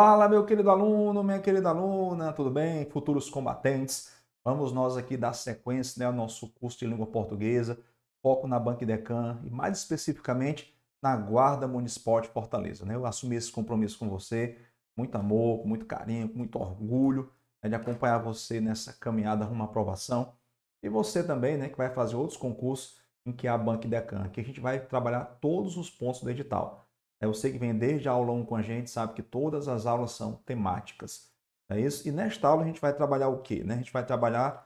Fala, meu querido aluno, minha querida aluna, tudo bem? Futuros combatentes. Vamos nós aqui dar sequência, né, ao nosso curso de língua portuguesa, foco na Banco Idecam e mais especificamente na Guarda Municipal de Fortaleza, né? Eu assumi esse compromisso com você, muito amor, com muito carinho, com muito orgulho, né, de acompanhar você nessa caminhada rumo à aprovação. E você também, né, que vai fazer outros concursos em que há Banco Idecam. Aqui a gente vai trabalhar todos os pontos do edital. Você que vem desde a aula 1 com a gente sabe que todas as aulas são temáticas. É isso? E nesta aula a gente vai trabalhar o quê? Né? A gente vai trabalhar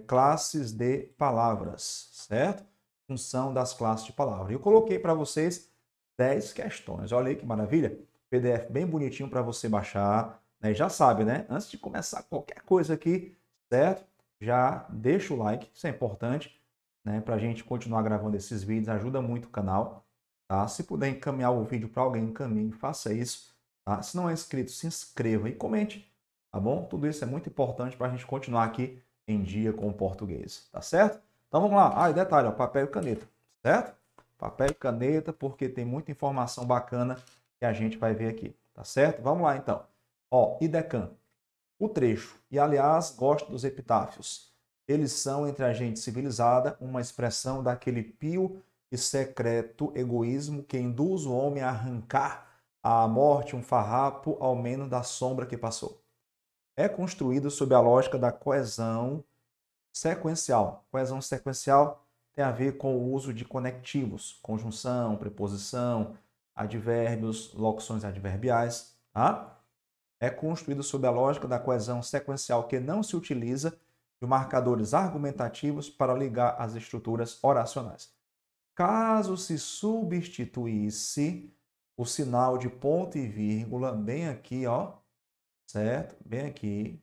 classes de palavras, certo? Função das classes de palavras. Eu coloquei para vocês 10 questões. Olha aí que maravilha. PDF bem bonitinho para você baixar. Né? Já sabe, né? Antes de começar qualquer coisa aqui, certo? Já deixa o like, isso é importante, né? Para a gente continuar gravando esses vídeos, ajuda muito o canal. Tá? Se puder encaminhar o vídeo para alguém, encaminhe, faça isso. Tá? Se não é inscrito, se inscreva e comente, tá bom? Tudo isso é muito importante para a gente continuar aqui em dia com o português, tá certo? Então vamos lá. Ah, e detalhe, ó, papel e caneta, certo? Papel e caneta, porque tem muita informação bacana que a gente vai ver aqui, tá certo? Vamos lá então. Ó, Idecam, o trecho. E aliás, gosto dos epitáfios. Eles são, entre a gente civilizada, uma expressão daquele pio e secreto egoísmo que induz o homem a arrancar à morte um farrapo ao menos da sombra que passou. É construído sob a lógica da coesão sequencial. Coesão sequencial tem a ver com o uso de conectivos, conjunção, preposição, advérbios, locuções adverbiais, tá? É construído sob a lógica da coesão sequencial que não se utiliza de marcadores argumentativos para ligar as estruturas oracionais. Caso se substituísse o sinal de ponto e vírgula, bem aqui, ó, certo? Bem aqui,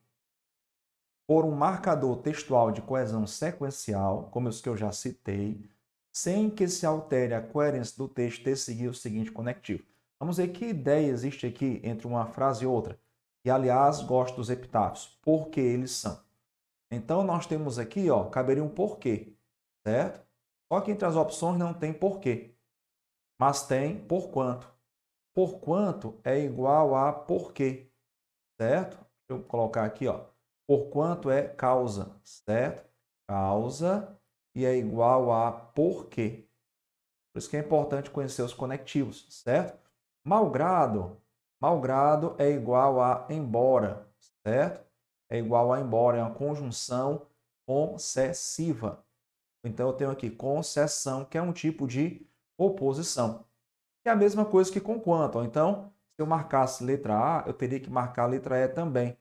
por um marcador textual de coesão sequencial, como os que eu já citei, sem que se altere a coerência do texto de seguir o seguinte conectivo. Vamos ver que ideia existe aqui entre uma frase e outra. E, aliás, gosto dos epitáfios, porque eles são. Então, nós temos aqui, ó, caberia um porquê, certo? Só que entre as opções não tem porquê, mas tem porquanto. Porquanto é igual a porquê, certo? Deixa eu colocar aqui, ó. Porquanto é causa, certo? Causa e é igual a porquê. Por isso que é importante conhecer os conectivos, certo? Malgrado. Malgrado é igual a embora, certo? É igual a embora, é uma conjunção concessiva. Então, eu tenho aqui concessão, que é um tipo de oposição. É a mesma coisa que com quanto. Então, se eu marcasse letra A, eu teria que marcar a letra E também.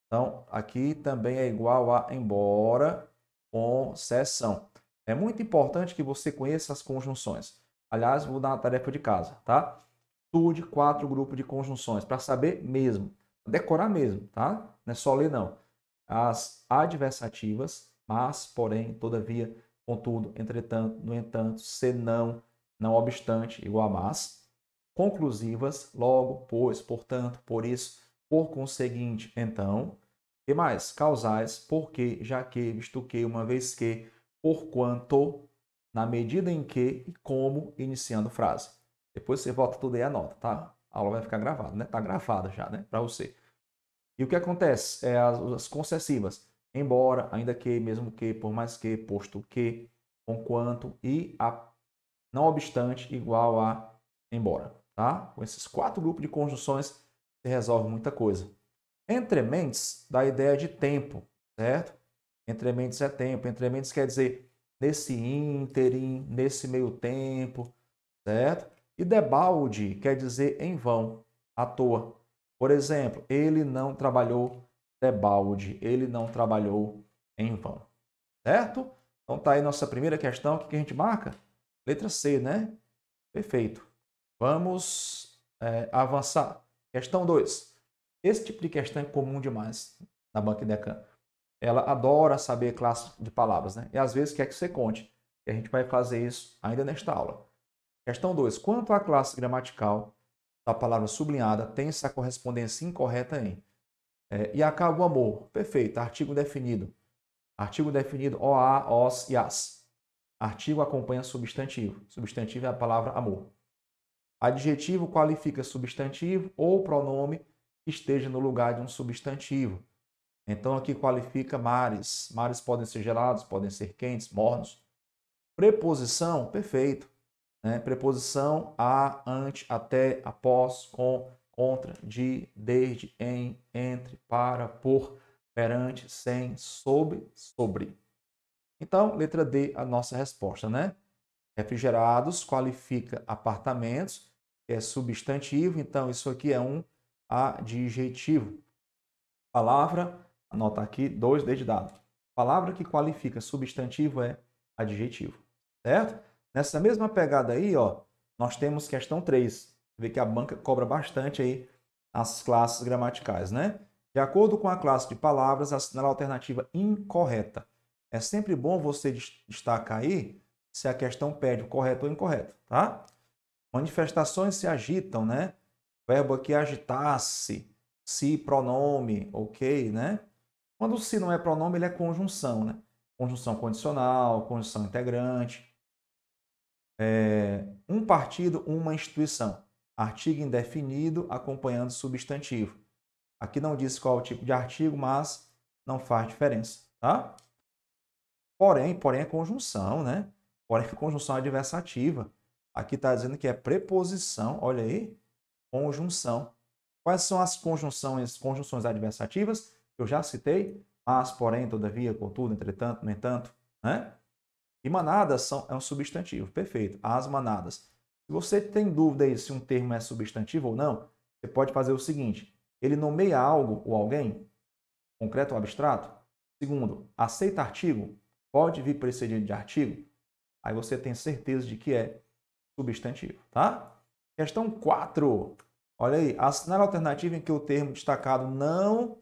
Então, aqui também é igual a embora, concessão. É muito importante que você conheça as conjunções. Aliás, vou dar uma tarefa de casa, tá? Estude 4 grupos de conjunções, para saber mesmo, decorar mesmo, tá? Não é só ler, não. As adversativas, mas, porém, todavia, contudo, entretanto, no entanto, senão, não obstante, igual a mas. Conclusivas, logo, pois, portanto, por isso, por conseguinte, então. E mais? Causais, porque, já que, visto que, uma vez que, porquanto, na medida em que e como, iniciando frase. Depois você volta tudo aí e anota, tá? A aula vai ficar gravada, né? Tá gravada já, né? Para você. E o que acontece? As concessivas. Embora, ainda que, mesmo que, por mais que, posto que, conquanto e a não obstante igual a embora, tá? Com esses 4 grupos de conjunções, você resolve muita coisa. Entrementes dá a ideia de tempo, certo? Entrementes é tempo. Entrementes quer dizer nesse ínterim, nesse meio tempo, certo? E debalde quer dizer em vão, à toa. Por exemplo, ele não trabalhou debalde, ele não trabalhou em vão, certo? Então tá aí nossa primeira questão, o que a gente marca? Letra C, né? Perfeito. Vamos avançar. Questão 2. Esse tipo de questão é comum demais na Banca Idecam. Ela adora saber classe de palavras, né? E às vezes quer que você conte. E a gente vai fazer isso ainda nesta aula. Questão 2. Quanto à classe gramatical da palavra sublinhada, tem essa correspondência incorreta em. E acaba o amor. Perfeito. Artigo definido. Artigo definido OA, OS e AS. Artigo acompanha substantivo. Substantivo é a palavra amor. Adjetivo qualifica substantivo ou pronome que esteja no lugar de um substantivo. Então aqui qualifica mares. Mares podem ser gelados, podem ser quentes, mornos. Preposição, perfeito. Né? Preposição a, ante, até, após, com, contra, de, desde, em, entre, para, por, perante, sem, sob, sobre. Então, letra D, a nossa resposta, né? Refrigerados qualifica apartamentos, que é substantivo, então isso aqui é um adjetivo. Palavra, anota aqui, 2D de dado. Palavra que qualifica substantivo é adjetivo, certo? Nessa mesma pegada aí, ó, nós temos questão 3. Vê que a banca cobra bastante aí as classes gramaticais, né? De acordo com a classe de palavras, assinala a alternativa incorreta. É sempre bom você destacar aí se a questão pede o correto ou incorreto, tá? Manifestações se agitam, né? O verbo aqui é agitar-se, se pronome, ok, né? Quando o se não é pronome, ele é conjunção, né? Conjunção condicional, conjunção integrante. Um partido, uma instituição. Artigo indefinido acompanhando substantivo. Aqui não diz qual é o tipo de artigo, mas não faz diferença, tá? Porém é conjunção, né? Porém, conjunção adversativa. Aqui está dizendo que é preposição, olha aí, conjunção. Quais são as conjunções adversativas? Eu já citei. Mas, porém, todavia, contudo, entretanto, no entanto, né? E manadas é um substantivo, perfeito. As manadas. Se você tem dúvida aí se um termo é substantivo ou não, você pode fazer o seguinte: ele nomeia algo ou alguém, concreto ou abstrato. Segundo, aceita artigo, pode vir precedido de artigo. Aí você tem certeza de que é substantivo, tá? Questão 4. Olha aí, assinale a alternativa em que o termo destacado não,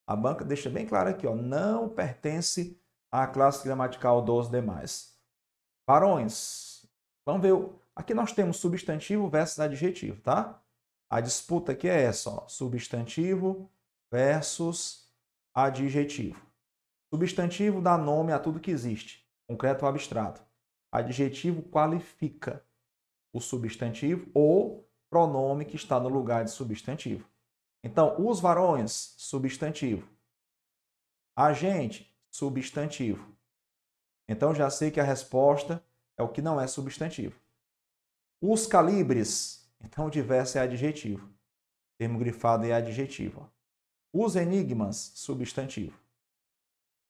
a banca deixa bem claro aqui, ó, não pertence à classe gramatical dos demais. Varões. Vamos ver. Aqui nós temos substantivo versus adjetivo, tá? A disputa aqui é essa, ó, substantivo versus adjetivo. Substantivo dá nome a tudo que existe, concreto ou abstrato. Adjetivo qualifica o substantivo ou pronome que está no lugar de substantivo. Então, os varões, substantivo. A gente, substantivo. Então, já sei que a resposta é o que não é substantivo. Os calibres, então o diverso é adjetivo. Termo grifado é adjetivo. Os enigmas, substantivo.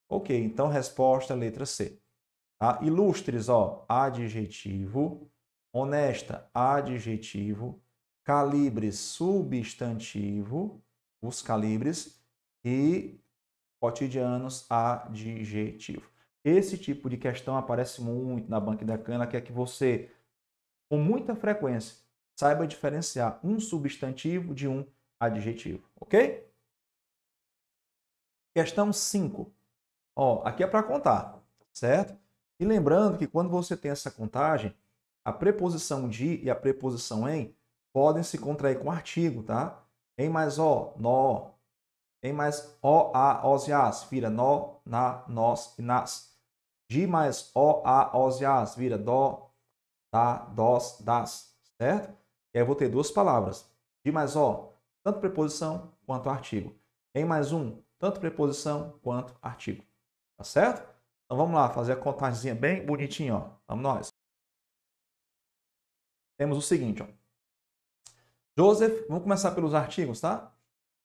Ok, então resposta letra C. Tá? Ilustres, ó, adjetivo. Honesta, adjetivo. Calibres, substantivo. Os calibres. E cotidianos, adjetivo. Esse tipo de questão aparece muito na banca da cana, que é que você, com muita frequência, saiba diferenciar um substantivo de um adjetivo, ok? Questão 5. Ó, aqui é para contar, certo? E lembrando que quando você tem essa contagem, a preposição de e a preposição em podem se contrair com artigo, tá? Em mais ó, nó. Em mais ó, a, os e as, vira nó, na, nós e nas. De mais ó, a, os e as, vira dó, da, dos, das, certo? E aí eu vou ter duas palavras. De mais ó, tanto preposição quanto artigo. Em mais um, tanto preposição quanto artigo. Tá certo? Então vamos lá, fazer a contagemzinha bem bonitinha, ó. Vamos nós. Temos o seguinte, ó. Joseph, vamos começar pelos artigos, tá?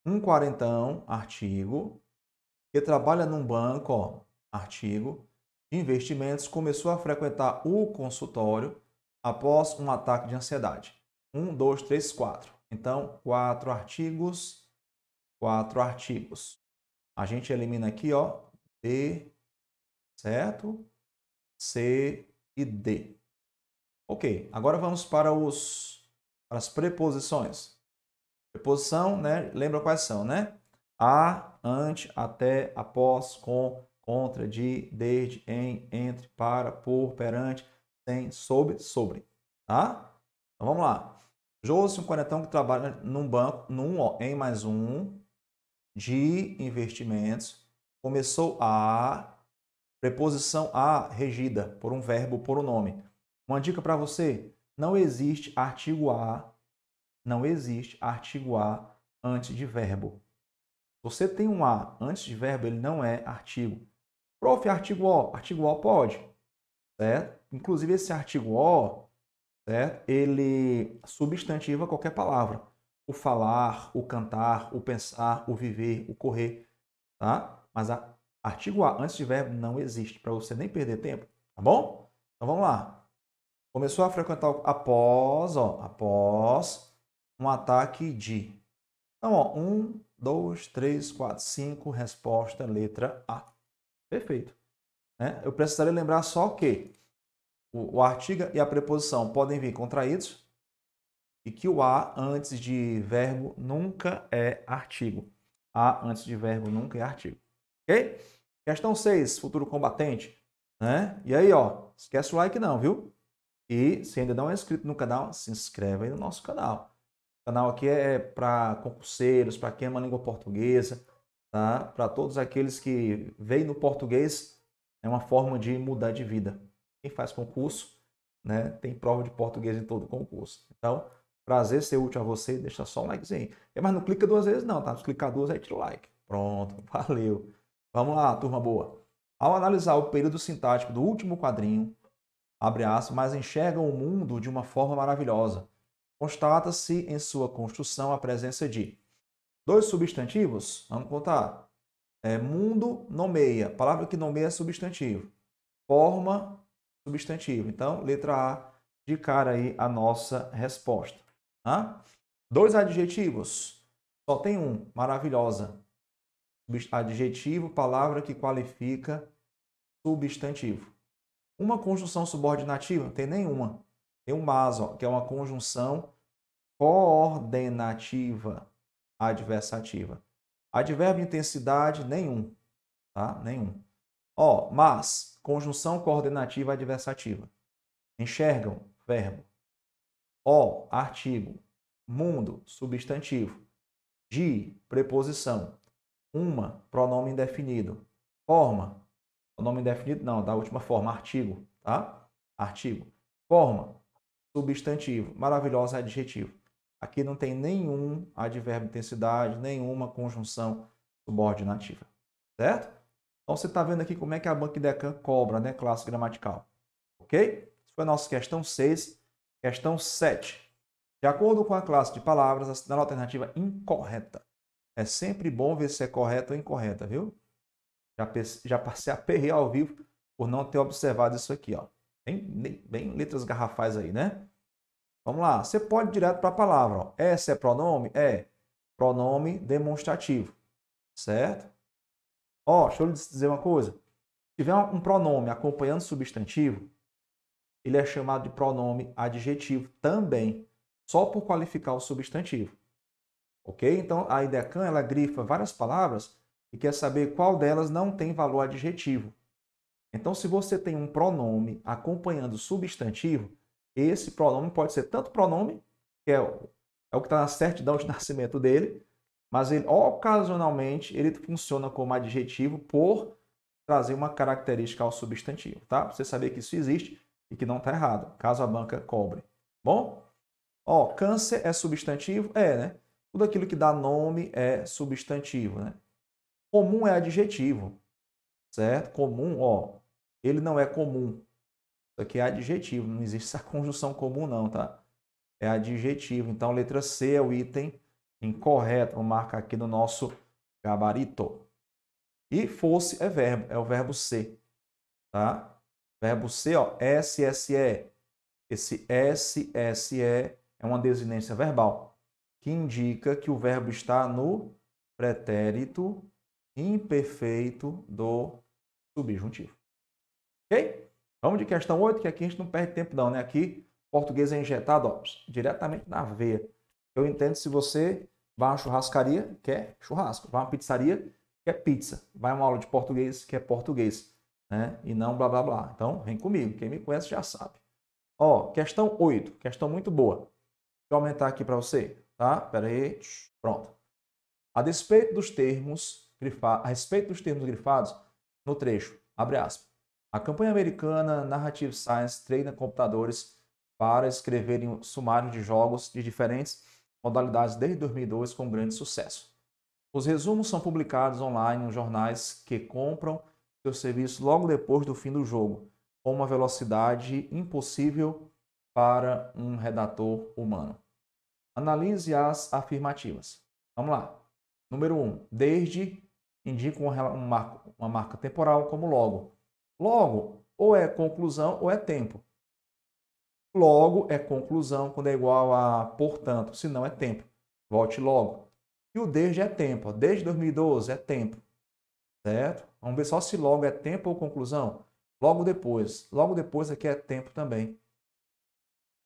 Um quarentão, artigo, que trabalha num banco, ó, artigo, de investimentos, começou a frequentar o consultório após um ataque de ansiedade. 1, 2, 3, 4. Então, 4 artigos, 4 artigos. A gente elimina aqui, ó, B, certo? C e D. Ok, agora vamos para as preposições. Preposição, né? Lembra quais são, né? A, ante, até, após, com, contra, de, desde, em, entre, para, por, perante, sem, sobre. Tá? Então vamos lá. José, um quarentão que trabalha num banco, em mais um, de investimentos, começou a, preposição a, regida por um verbo, por um nome. Uma dica para você, não existe artigo a antes de verbo. Você tem um A antes de verbo, ele não é artigo. Prof, artigo O. Artigo O pode, certo? Inclusive, esse artigo O, certo? Ele substantiva qualquer palavra. O falar, o cantar, o pensar, o viver, o correr, tá? Mas artigo A antes de verbo não existe, para você nem perder tempo, tá bom? Então, vamos lá. Começou a frequentar após um ataque de... Então, ó, 1, 2, 3, 4, 5, resposta, letra A. Perfeito. Né? Eu precisaria lembrar só que o artigo e a preposição podem vir contraídos e que o A antes de verbo nunca é artigo. A antes de verbo nunca é artigo. Ok? Questão 6, futuro combatente. Né? E aí, ó, esquece o like não, viu? E se ainda não é inscrito no canal, se inscreve aí no nosso canal. O canal aqui é para concurseiros, para quem ama a língua portuguesa, tá? Para todos aqueles que veem no português, é uma forma de mudar de vida. Quem faz concurso, né, tem prova de português em todo concurso. Então, prazer ser útil a você, deixa só um likezinho. Mas não clica 2 vezes não, tá? Se clicar 2, aí tira o like. Pronto, valeu. Vamos lá, turma boa. Ao analisar o período sintático do último quadrinho, abre aspas, mas enxergam o mundo de uma forma maravilhosa. Constata-se em sua construção a presença de 2 substantivos. Vamos contar. Mundo nomeia. Palavra que nomeia é substantivo. Forma, substantivo. Então, letra A, de cara aí a nossa resposta. Tá? 2 adjetivos. Só tem um. Maravilhosa. Adjetivo, palavra que qualifica substantivo. Uma conjunção subordinativa? Não tem nenhuma. Tem um mas, ó, que é uma conjunção coordenativa adversativa. Advérbio intensidade, nenhum. Tá? Nenhum. Ó, mas, conjunção coordenativa adversativa. Enxergam, verbo. Ó, artigo. Mundo, substantivo. De, preposição. Uma, pronome indefinido. Forma, pronome indefinido não, da última forma, artigo, tá? Artigo. Forma, substantivo. Maravilhosa, adjetivo. Aqui não tem nenhum advérbio intensidade, nenhuma conjunção subordinativa, certo? Então, você está vendo aqui como é que a BancDeccan cobra, né? Classe gramatical. Ok? Isso foi a nossa questão 6. Questão 7. De acordo com a classe de palavras, assinale a alternativa incorreta. É sempre bom ver se é correta ou incorreta, viu? Já passei a perrear ao vivo por não ter observado isso aqui, ó. Bem letras garrafais aí, né? Vamos lá. Você pode ir direto para a palavra. Ó. Essa é pronome? É pronome demonstrativo, certo? Ó, deixa eu lhe dizer uma coisa. Se tiver um pronome acompanhando substantivo, ele é chamado de pronome adjetivo também, só por qualificar o substantivo. Ok? Então, a IDECAN, ela grifa várias palavras e quer saber qual delas não tem valor adjetivo. Então, se você tem um pronome acompanhando o substantivo, esse pronome pode ser tanto pronome, que é o que está na certidão de nascimento dele, mas ele, ocasionalmente, ele funciona como adjetivo por trazer uma característica ao substantivo, tá? Pra você saber que isso existe e que não está errado, caso a banca cobre. Bom? Ó, câncer é substantivo? É, né? Tudo aquilo que dá nome é substantivo, né? Comum é adjetivo, certo? Comum, ó, ele não é comum. Isso aqui é adjetivo, não existe essa conjunção comum não, tá? É adjetivo. Então, letra C é o item incorreto. Vou marcar aqui no nosso gabarito. E fosse é o verbo ser, tá? Verbo ser, ó, SSE. Esse SSE é uma desinência verbal, que indica que o verbo está no pretérito imperfeito do subjuntivo. Ok? Vamos de questão 8, que aqui a gente não perde tempo não, né? Aqui, português é injetado, ó, diretamente na veia. Eu entendo se você vai a uma churrascaria, quer churrasco. Vai a uma pizzaria, quer pizza. Vai a uma aula de português, quer português. Né? E não blá, blá, blá. Então, vem comigo. Quem me conhece já sabe. Ó, questão 8. Questão muito boa. Deixa eu aumentar aqui para você. Tá? Pera aí. Pronto. A respeito dos termos grifados no trecho, abre aspas. A campanha americana Narrative Science treina computadores para escreverem sumários de jogos de diferentes modalidades desde 2002 com grande sucesso. Os resumos são publicados online nos jornais que compram seu serviço logo depois do fim do jogo, com uma velocidade impossível para um redator humano. Analise as afirmativas. Vamos lá. Número 1. Desde indica uma marca temporal como logo. Logo, ou é conclusão ou é tempo. Logo é conclusão quando é igual a portanto, se não é tempo. Volte logo. E o desde é tempo. Ó. Desde 2012 é tempo. Certo? Vamos ver só se logo é tempo ou conclusão. Logo depois. Logo depois aqui é tempo também.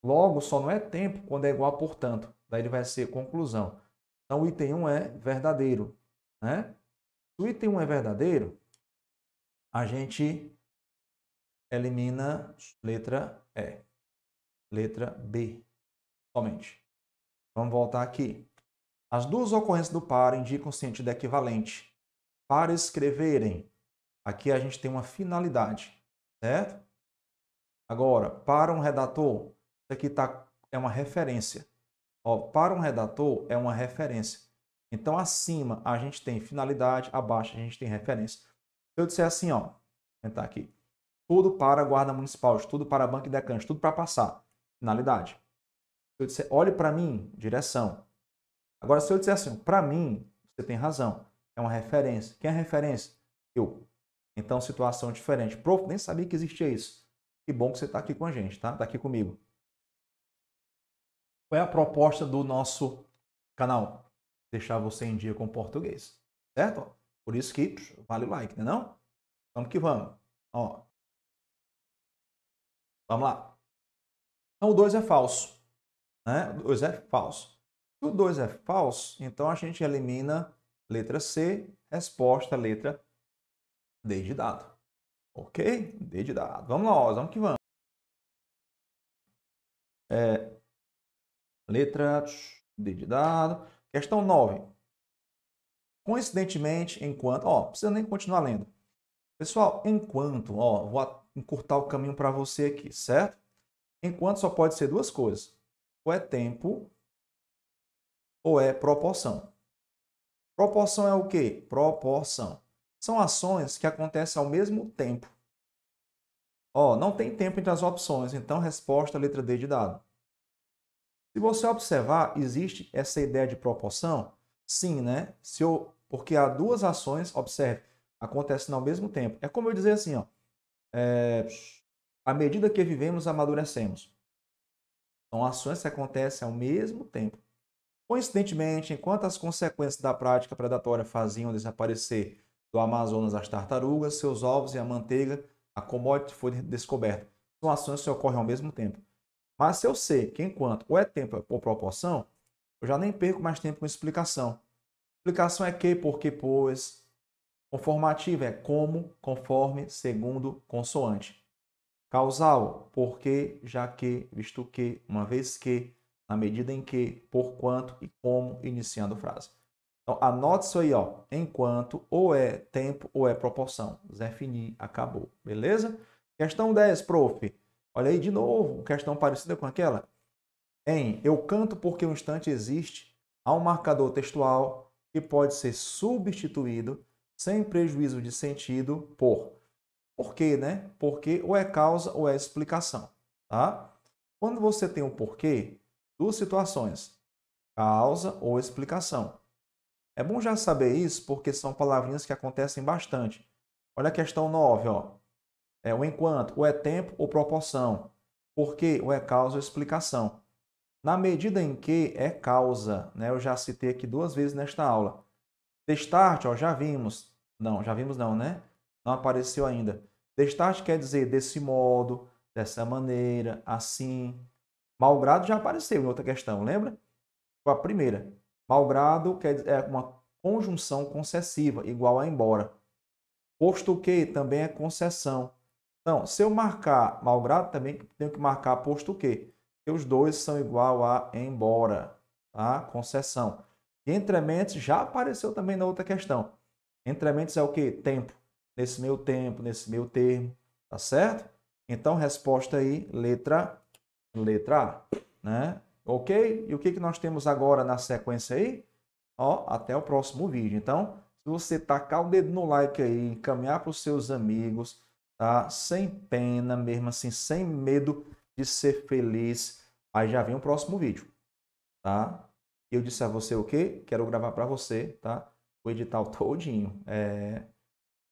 Logo só não é tempo quando é igual a portanto. Daí ele vai ser conclusão. Então o item 1 é verdadeiro. Né? Se o item 1 é verdadeiro, a gente elimina letra E. Letra B somente. Vamos voltar aqui. As duas ocorrências do para indicam sentido equivalente. Para escreverem, aqui a gente tem uma finalidade, certo? Agora, para um redator, isso aqui é uma referência. Ó, para um redator é uma referência. Então, acima a gente tem finalidade, abaixo a gente tem referência. Se eu disser assim, ó, vou tentar aqui. Tudo para a Guarda Municipal, tudo para a Banca e Decã, tudo para passar. Finalidade. Se eu disser, olhe para mim, direção. Agora, se eu disser assim, para mim, você tem razão. É uma referência. Quem é referência? Eu. Então, situação diferente. Prof, nem sabia que existia isso. Que bom que você está aqui com a gente, tá? Está aqui comigo. Qual é a proposta do nosso canal? Deixar você em dia com o português. Certo? Por isso que vale o like, né não? Vamos que vamos. Ó. Vamos lá. Então, o 2 é falso. Né? O 2 é falso. Se o 2 é falso, então a gente elimina letra C, resposta, letra D de dado. Ok? D de dado. Vamos lá, ó, vamos que vamos. Letra D de dado. Questão 9. Coincidentemente, enquanto... Ó, não precisa nem continuar lendo. Pessoal, enquanto... Ó, vou encurtar o caminho para você aqui, certo? Enquanto só pode ser duas coisas. Ou é tempo ou é proporção. Proporção é o quê? Proporção. São ações que acontecem ao mesmo tempo. Ó, não tem tempo entre as opções, então resposta letra D de dado. Se você observar, existe essa ideia de proporção? Sim, né? Porque há duas ações, observe, acontecendo ao mesmo tempo. É como eu dizer assim, ó, à medida que vivemos, amadurecemos. São ações que acontecem ao mesmo tempo. Coincidentemente, enquanto as consequências da prática predatória faziam desaparecer do Amazonas as tartarugas, seus ovos e a manteiga, a commodity foi descoberta. São ações que ocorrem ao mesmo tempo. Mas se eu sei que enquanto ou é tempo ou proporção, eu já nem perco mais tempo com explicação. Explicação é que, porque, pois. Conformativa é como, conforme, segundo, consoante. Causal, porque, já que, visto que, uma vez que, na medida em que, por quanto e como, iniciando frase. Então, anote isso aí, ó. Enquanto, ou é tempo ou é proporção. Zé Fini, acabou. Beleza? Questão 10, prof. Olha aí de novo, questão parecida com aquela. Eu canto porque o instante existe. Há um marcador textual que pode ser substituído sem prejuízo de sentido por quê, né? Porque ou é causa ou é explicação, tá? Quando você tem o porquê, duas situações, causa ou explicação. É bom já saber isso porque são palavrinhas que acontecem bastante. Olha a questão 9, ó. É o enquanto, ou é tempo ou proporção. Porquê, ou é causa ou explicação. Na medida em que é causa, né? Eu já citei aqui duas vezes nesta aula. Destarte, ó, já vimos. Não, já vimos não, né? Não apareceu ainda. Destarte quer dizer desse modo, dessa maneira, assim. Malgrado já apareceu em outra questão, lembra? Foi a primeira. Malgrado é uma conjunção concessiva, igual a embora. Posto que também é concessão. Então, se eu marcar malgrado, também tenho que marcar posto que. Porque os dois são igual a embora, tá? Concessão. E entrementes já apareceu também na outra questão. Entrementes é o quê? Tempo. Nesse meio tempo, nesse meio termo, tá certo? Então, resposta aí, letra A, né? ok? E o que que nós temos agora na sequência aí? Ó, até o próximo vídeo. Então, se você tacar o dedo no like aí, encaminhar para os seus amigos, tá? Sem pena, mesmo assim, sem medo de ser feliz, aí já vem o próximo vídeo, tá? Eu disse a você o quê? Quero gravar para você, tá? O edital todinho.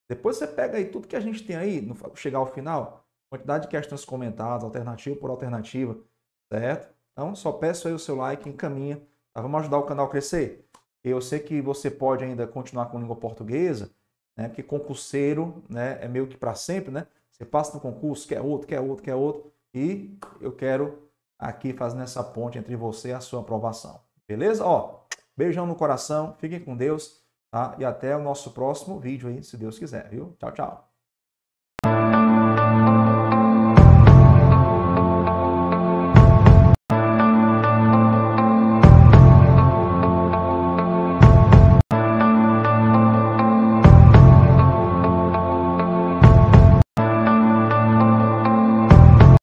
Depois você pega aí tudo que a gente tem aí, chegar ao final, quantidade de questões comentadas, alternativa por alternativa, certo? Então, só peço aí o seu like, encaminha, tá? Vamos ajudar o canal a crescer. Eu sei que você pode ainda continuar com língua portuguesa, né? Porque concurseiro, né, é meio que para sempre, né? Você passa no concurso, quer outro, quer outro, quer outro, e eu quero aqui fazendo essa ponte entre você e a sua aprovação. Beleza? Ó, beijão no coração, fiquem com Deus, tá? E até o nosso próximo vídeo aí, se Deus quiser, viu? Tchau, tchau.